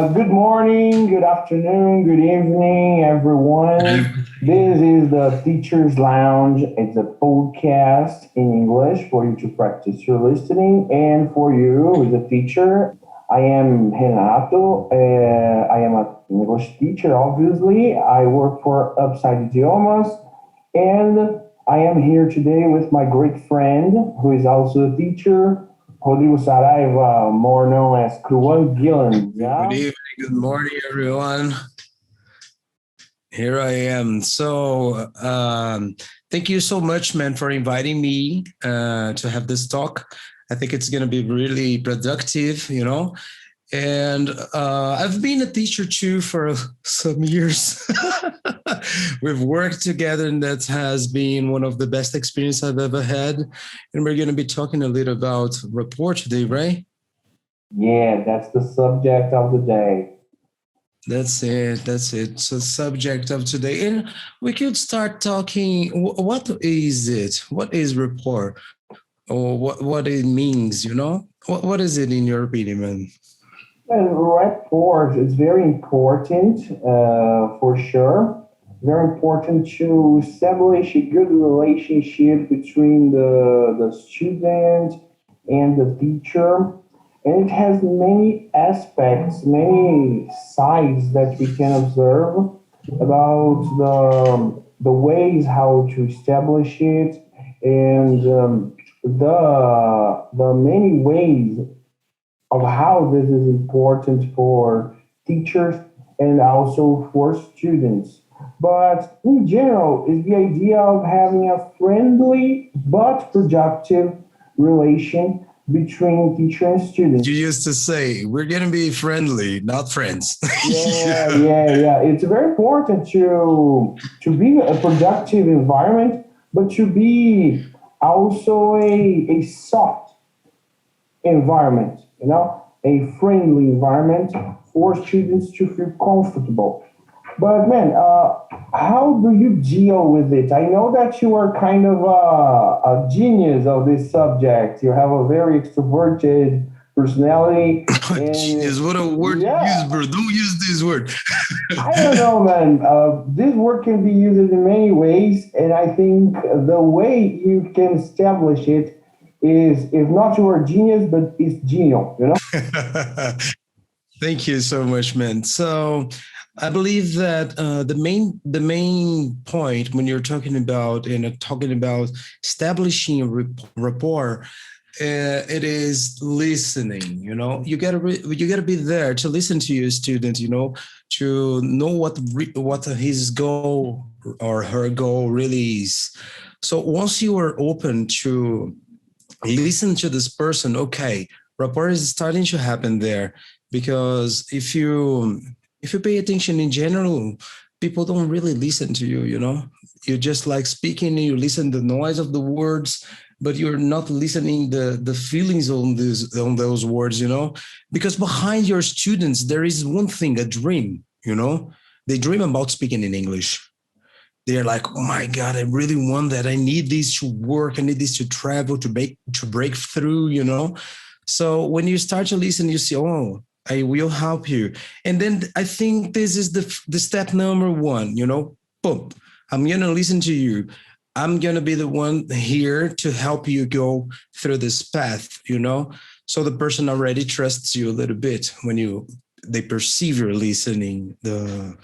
Good morning, good afternoon, good evening, everyone. This is the Teacher's Lounge. It's a podcast in English for you to practice your listening. And for you, who is a teacher, I am Renato. I am an English teacher, obviously. I work for Upside Idiomas. And I am here today with my great friend, who is also a teacher, Rodrigo Saraiva, more known as Cruan Gillen. Good Yeah. evening, good morning, everyone. Here I am. Thank you so much, man, for inviting me to have this talk. I think it's going to be really productive. And I've been a teacher too for some years. We've worked together, and that has been one of the best experiences I've ever had. And we're going to be talking a little about rapport today, right? Yeah, that's the subject of the day. That's it. That's it. So, subject of today, and we could start talking. What is it? What is rapport, or what it means? What is it in your opinion, man? And rapport is very important for sure. Very important to establish a good relationship between the student and the teacher. And it has many aspects, many sides that we can observe about the ways how to establish it and the many ways of how this is important for teachers and also for students. But in general, is the idea of having a friendly but productive relation between teacher and student. You used to say we're gonna be friendly, not friends. Yeah. It's very important to be a productive environment, but to be also a soft environment, a friendly environment for students to feel comfortable. But man, how do you deal with it? I know that you are kind of a genius of this subject. You have a very extroverted personality. Genius, what a word you use, bro. Don't use this word. I don't know, man. This word can be used in many ways, and I think the way you can establish it is, if not you are genius, but it's genial. Thank you so much, man. So I believe that the main point when you're talking about establishing a rapport, it is listening. You gotta be there to listen to your student. To know what his goal or her goal really is. So once you are open to listen to this person, okay, rapport is starting to happen there. Because if you pay attention in general, people don't really listen to you. You just like speaking, you listen to the noise of the words, but you're not listening the feelings on those words. Because behind your students there is one thing, a dream. They dream about speaking in English. They're like, oh my God, I really want that. I need this to work. I need this to travel, to break through. So when you start to listen, you see, oh, I will help you. And then I think this is the step number one. Boom. I'm gonna listen to you. I'm gonna be the one here to help you go through this path. So the person already trusts you a little bit when they perceive you're listening, their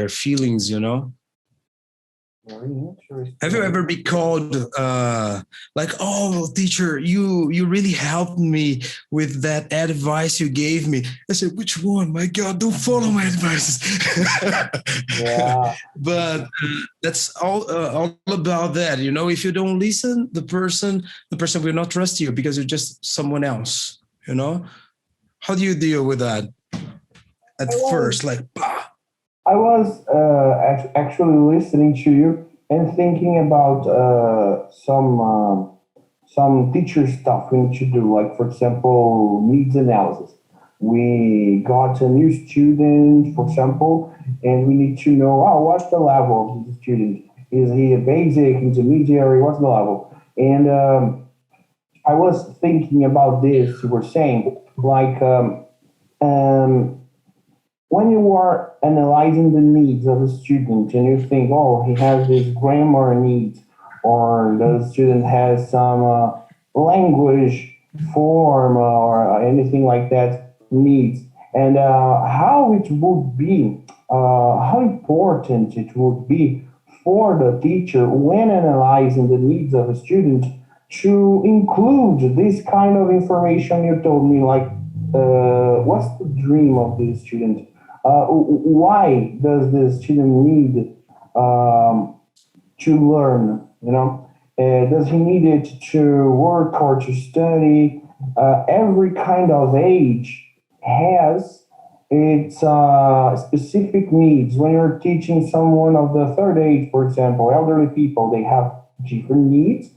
feelings. Very interesting. Have you ever been called like, oh, teacher, you really helped me with that advice you gave me? I said, which one? My God, don't follow my advices. Yeah. But that's all about that. If you don't listen, the person will not trust you because you're just someone else. How do you deal with that at I first? Like, bah. I was actually listening to you and thinking about some teacher stuff we need to do, like for example, needs analysis. We got a new student, for example, and we need to know, what's the level of the student? Is he a basic, intermediary? What's the level? And I was thinking about this. You were saying like. Um, when you are analyzing the needs of a student and you think, oh, he has this grammar needs, or the student has some language form or anything like that needs, and how it would be, how important it would be for the teacher when analyzing the needs of a student to include this kind of information you told me, like what's the dream of the student? Why does the student need to learn? Does he need it to work or to study? Every kind of age has its specific needs. When you're teaching someone of the third age, for example, elderly people, they have different needs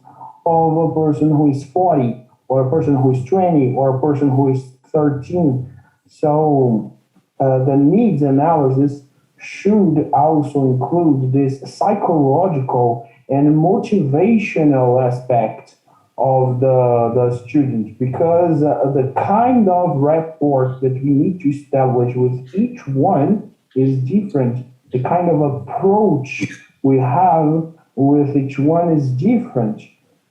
of a person who is 40, or a person who is 20, or a person who is 13. So the needs analysis should also include this psychological and motivational aspect of the student, because the kind of rapport that we need to establish with each one is different. The kind of approach we have with each one is different,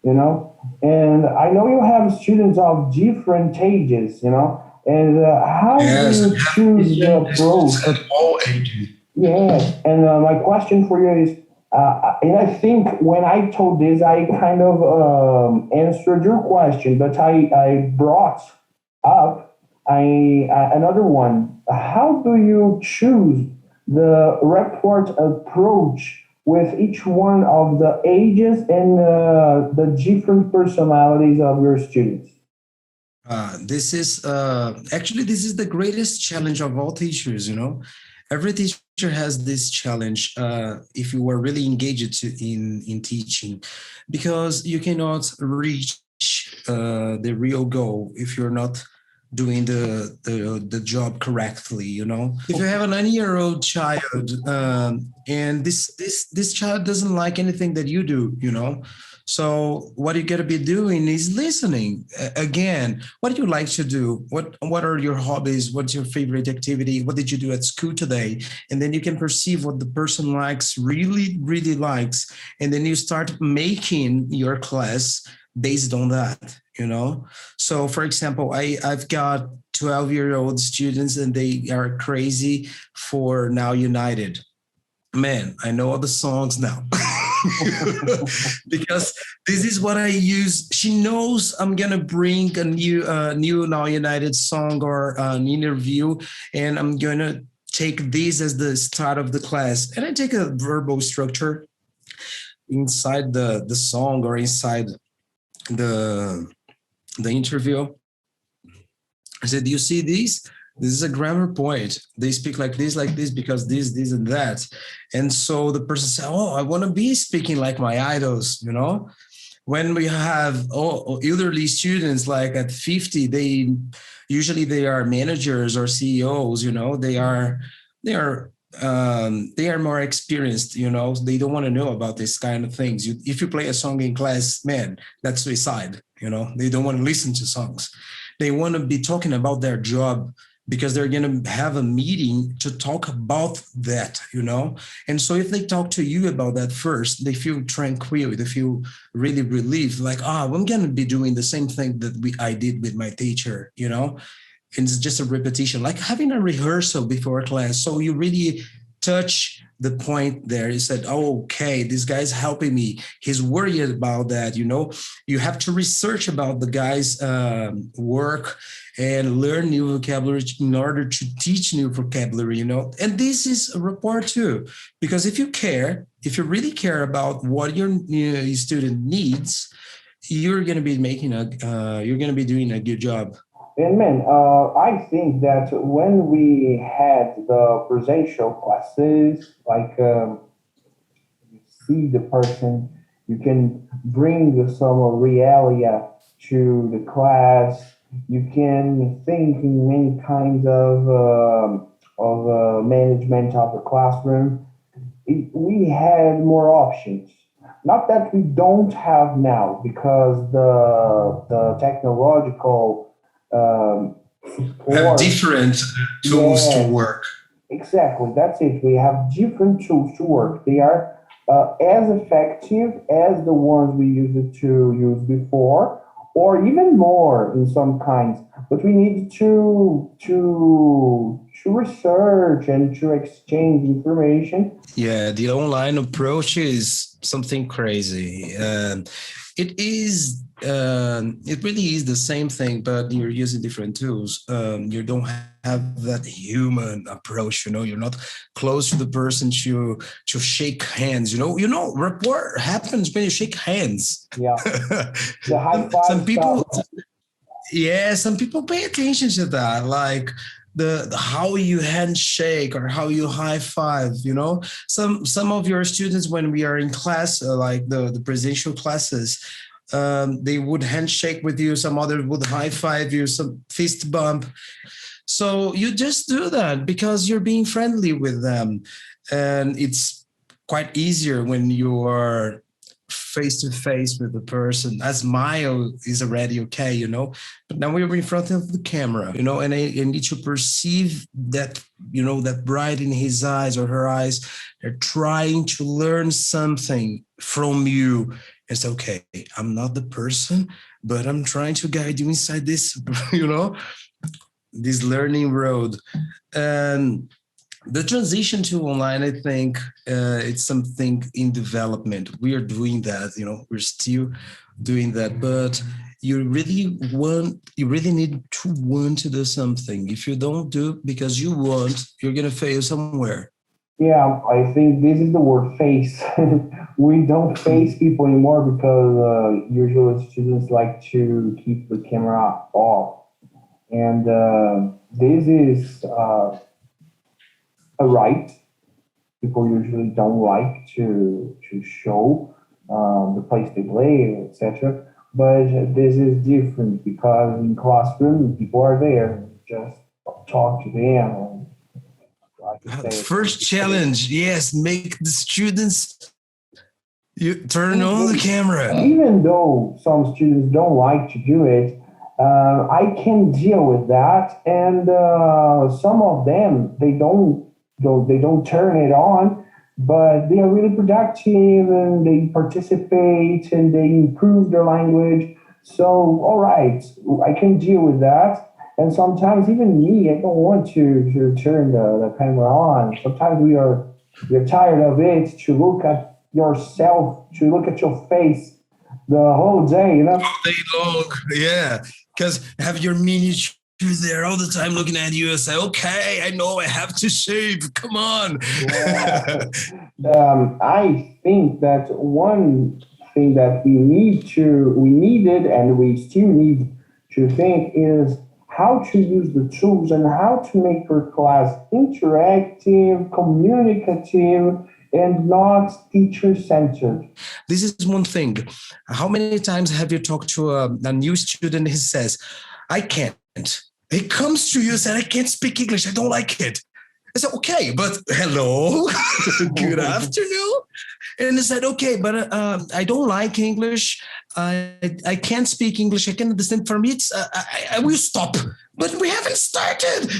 and I know you have students of different ages, and how do Yes, you choose the students approach? at all ages. Yes, and my question for you is, and I think when I told this, I kind of answered your question, but I brought up another one. How do you choose the report approach with each one of the ages and the different personalities of your students? This is actually this is the greatest challenge of all teachers. Every teacher has this challenge if you are really engaged in teaching, because you cannot reach the real goal if you're not doing the job correctly. If you have a 9-year-old child, and this child doesn't like anything that you do. So what you got to be doing is listening. Again, what do you like to do? What are your hobbies? What's your favorite activity? What did you do at school today? And then you can perceive what the person likes, really, really likes. And then you start making your class based on that. So for example, I've got 12-year-old students, and they are crazy for Now United. Man, I know all the songs now. Because this is what I use. She knows I'm gonna bring a new Now United song or an interview, and I'm gonna take this as the start of the class. And I take a verbal structure inside the song or inside the the interview. I said, "Do you see these? This is a grammar point. They speak like this, because this, and that." And so the person said, "Oh, I want to be speaking like my idols." When we have elderly students, like at 50, they are managers or CEOs. They are more experienced. They don't want to know about this kind of things. If you play a song in class, man, that's suicide. They don't want to listen to songs. They want to be talking about their job, because they're going to have a meeting to talk about that. And so if they talk to you about that first, they feel tranquil, they feel really relieved, like, I'm going to be doing the same thing that I did with my teacher. And it's just a repetition, like having a rehearsal before class. So you really touch the point there. You said, "Oh, okay, this guy's helping me. He's worried about that." You have to research about the guy's work and learn new vocabulary in order to teach new vocabulary. And this is a rapport too, because if you really care about what your student needs, you're going to be you're going to be doing a good job. And man, I think that when we had the presential classes, like you see the person, you can bring some realia to the class. You can think in many kinds of management of the classroom. We had more options. Not that we don't have now, because the technological Have support. different tools to Yes, work. exactly. That's it. We have different tools to work. They are as effective as the ones we used to use before, or even more in some kinds. But we need to research and to exchange information. Yeah, the online approach is something crazy. It really is the same thing, but you're using different tools. You don't have that human approach. You're not close to the person to shake hands. Rapport happens when you shake hands. Yeah, the high Some five stuff. people, yeah, some people pay attention to that, like the how you handshake or how you high five. Some of your students, when we are in class, like the presidential classes, they would handshake with you. Some others would high five you, some fist bump. So you just do that because you're being friendly with them, and it's quite easier when you are face to face with the person. A smile is already okay, but now we're in front of the camera, and I need to perceive that, that bright in his eyes or her eyes. They're trying to learn something from you. It's okay. I'm not the person, but I'm trying to guide you inside this, this learning road. And the transition to online, I think it's something in development. We are doing that, we're still doing that, but you really need to want to do something. If you don't do because you want, you're going to fail somewhere. Yeah, I think this is the word face. We don't face people anymore because usually students like to keep the camera off. And this is a right. People usually don't like to show the place they play, etc. But this is different because in classroom people are there, just talk to them, and like you say, First challenge, yes, make the students you turn on the even camera. even though some students don't like to do it, I can deal with that, and some of them they don't turn it on, but they are really productive and they participate and they improve their language. So all right, I can deal with that. And sometimes even me, I don't want to turn the camera on. Sometimes we're tired of it to look at yourself, to look at your face the whole day, you know? Day long, yeah. Because have your miniature there all the time looking at you and say, okay, I know I have to shave. Come on. Yeah. I think that one thing that we needed, and we still need to think is how to use the tools and how to make your class interactive, communicative, and not teacher centered. This is one thing. How many times have you talked to a new student who says, I can't? He comes to you and said, I can't speak English. I don't like it. I said, okay, but hello, good afternoon. And I said, okay, but I don't like English. I can't speak English. I can understand. For me, I will stop. But we haven't started.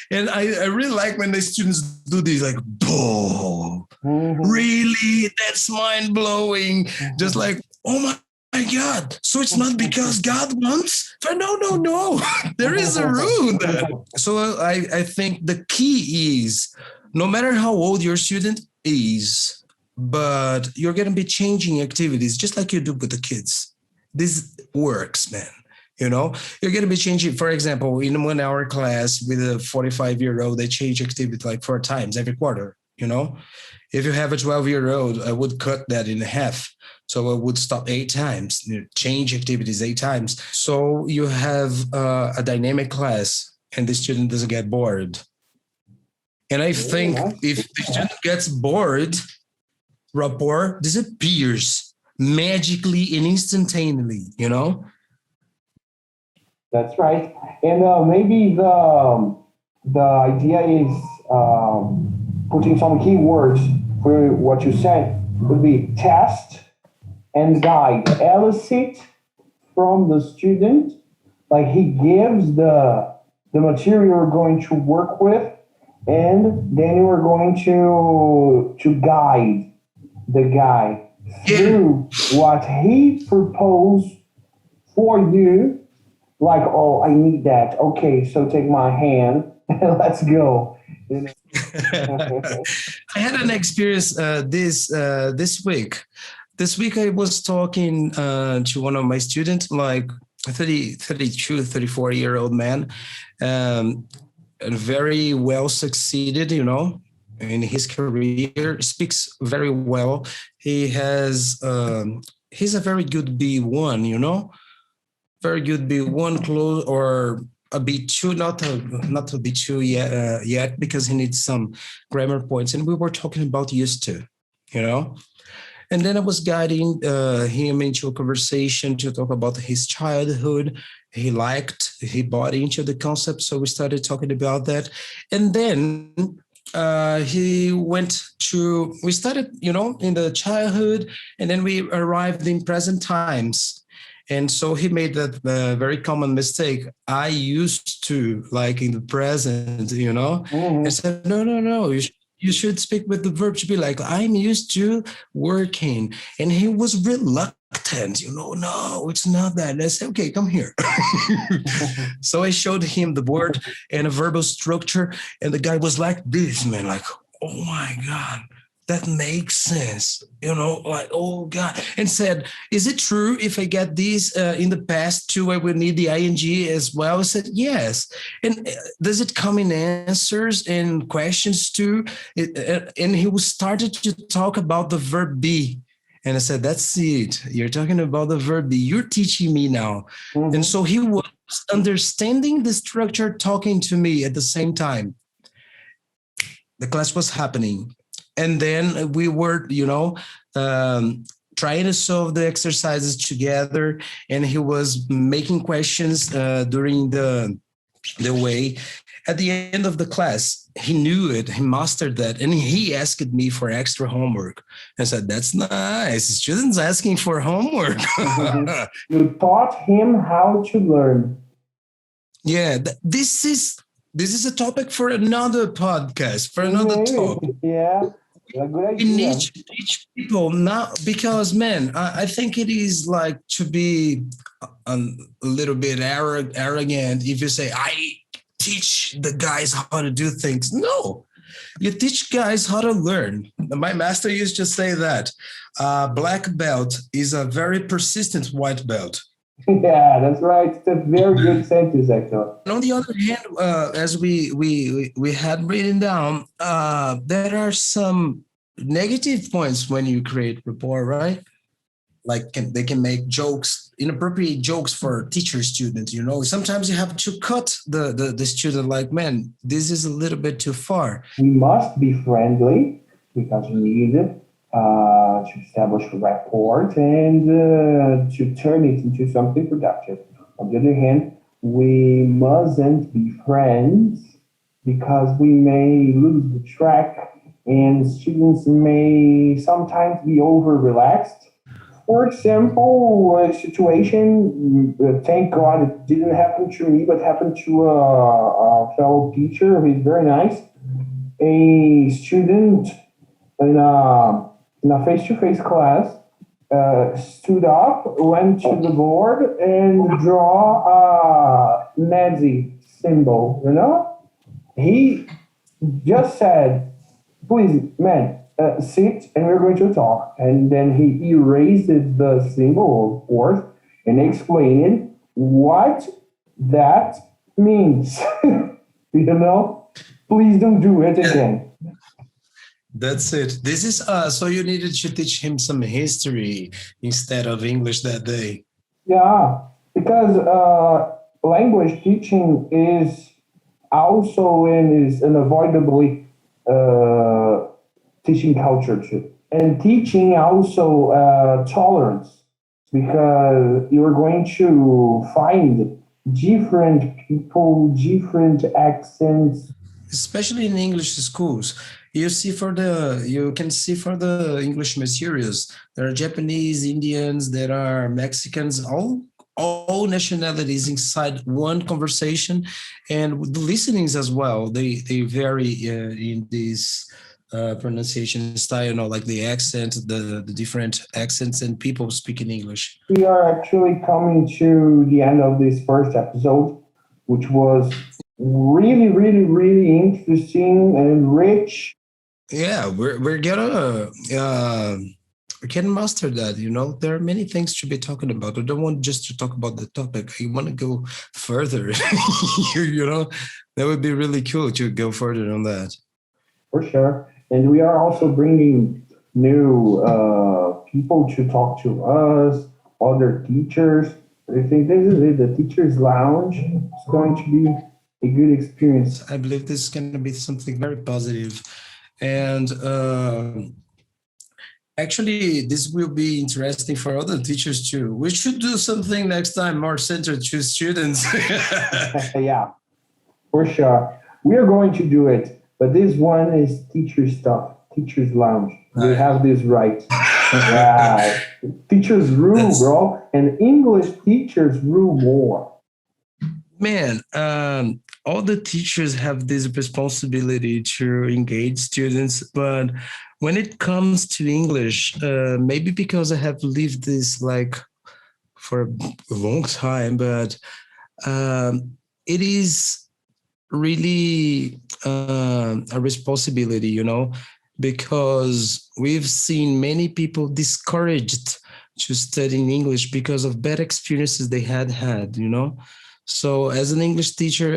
And I really like when the students do this, like, boom, Mhm. really? That's mind blowing. Just like, oh my God. So it's not because God wants? No, no, no. There is a rule. So I think the key is no matter how old your student is, but you're going to be changing activities just like you do with the kids. This works, man. You're going to be changing, for example, in 1 hour class with a 45-year-old, they change activity like 4 times every quarter. If you have a 12-year-old, I would cut that in half. So I would stop 8 times, change activities 8 times. So you have a dynamic class and the student doesn't get bored. And I Very think nice. if the student gets bored, rapport disappears magically and instantaneously. That's right. And maybe the idea is putting some keywords for what you said would be test and guide, elicit from the student, Like he gives the material you're going to work with, and then you are going to guide the guy Yeah. through what he proposed for you. Like, oh, I need that. Okay, so take my hand and let's go. You know? I had an experience this week. This week I was talking to one of my students, like a 34-year-old man, and very well succeeded, in his career, speaks very well. He has, he's a very good B1, very good B1 close or a B2, not a B2 yet because he needs some grammar points. And we were talking about used to, you know. And then I was guiding him into a conversation to talk about his childhood. He bought into the concept. So we started talking about that. And then we started, in the childhood, and then we arrived in present times. And so he made that very common mistake. I used to, like in the present, I Mhm. said, no, no, no. You should speak with the verb to be like, I'm used to working. And he was reluctant, no, it's not that. And I said, okay, come here. So I showed him the word and a verbal structure. And the guy was like this, man, like, oh my God, that makes sense. Like, oh God. And said, is it true if I get this in the past too, I will need the ing as well? I said, yes. And does it come in answers and questions too? And he started to talk about the verb be. And I said, that's it. You're talking about the verb be. You're teaching me now. And Mhm. so he was understanding the structure, talking to me at the same time. The class was happening. And then we were, trying to solve the exercises together. And he was making questions during the way. At the end of the class, he knew it, he mastered that, and he asked me for extra homework. I said, that's nice. Students asking for homework. You taught him how to learn. Yeah, this is a topic for another podcast, for another talk. Maybe, yeah, a good We need idea. to teach people now because, man, I think it is like to be a little bit arrogant if you say, I teach the guys how to do things. No, you teach guys how to learn. My master used to say that black belt is a very persistent white belt. Yeah, that's right. It's a very good sentence, actually. And on the other hand, as we had written down, there are some negative points when you create rapport, right? Like they can make jokes, inappropriate jokes for teacher students. Sometimes you have to cut the student. Like, man, this is a little bit too far. We must be friendly because we need to establish a rapport and to turn it into something productive. On the other hand, we mustn't be friends because we may lose the track and students may sometimes be over relaxed. For example, a situation, thank God it didn't happen to me, but happened to a fellow teacher who is very nice. A student in a face-to-face class stood up, went to the board, and draw a Nazi symbol. He just said, "Please, man, sit, and we're going to talk." And then he erased the symbol, of course, and explained what that means. Please don't do it again. That's it. This is so you needed to teach him some history instead of English that day. Yeah, because language teaching is also and is unavoidably uh, teaching culture too, and teaching also tolerance because you're going to find different people, different accents. Especially in English schools. You can see for the English materials, there are Japanese, Indians, there are Mexicans, all all nationalities inside one conversation, and with the listenings as well. They vary in this pronunciation style, like the accent, the different accents, and people speaking English. We are actually coming to the end of this first episode, which was really, really, really interesting and rich. Yeah, we're gonna we can master that. There are many things to be talking about. I don't want just to talk about the topic. I want to go further. That would be really cool to go further on that. For sure. And we are also bringing new people to talk to us, other teachers. I think this is it, the Teachers Lounge. It's going to be a good experience. I believe this is going to be something very positive. And actually, this will be interesting for other teachers too. We should do something next time more centered to students. Yeah, for sure. We are going to do it, but this one is teacher stuff, Teachers Lounge. We have this right. Yeah, teachers rule, bro, and English teachers rule more. Man, all the teachers have this responsibility to engage students, but when it comes to English, maybe because I have lived this like for a long time, but it is really a responsibility, because we've seen many people discouraged to study in English because of bad experiences they had. So as an English teacher,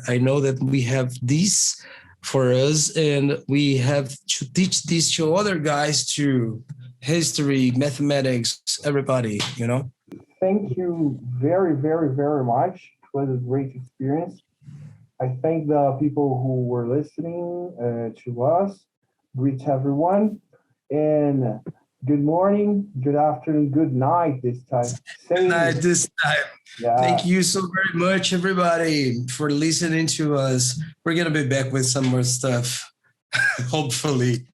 I know that we have this for us, and we have to teach this to other guys too. History, mathematics, everybody. Thank you very, very, very much. It was a great experience. I thank the people who were listening to us. Greet everyone. And good morning, good afternoon, good night this time. Good night this time. Yeah. Thank you so very much, everybody, for listening to us. We're going to be back with some more stuff, hopefully.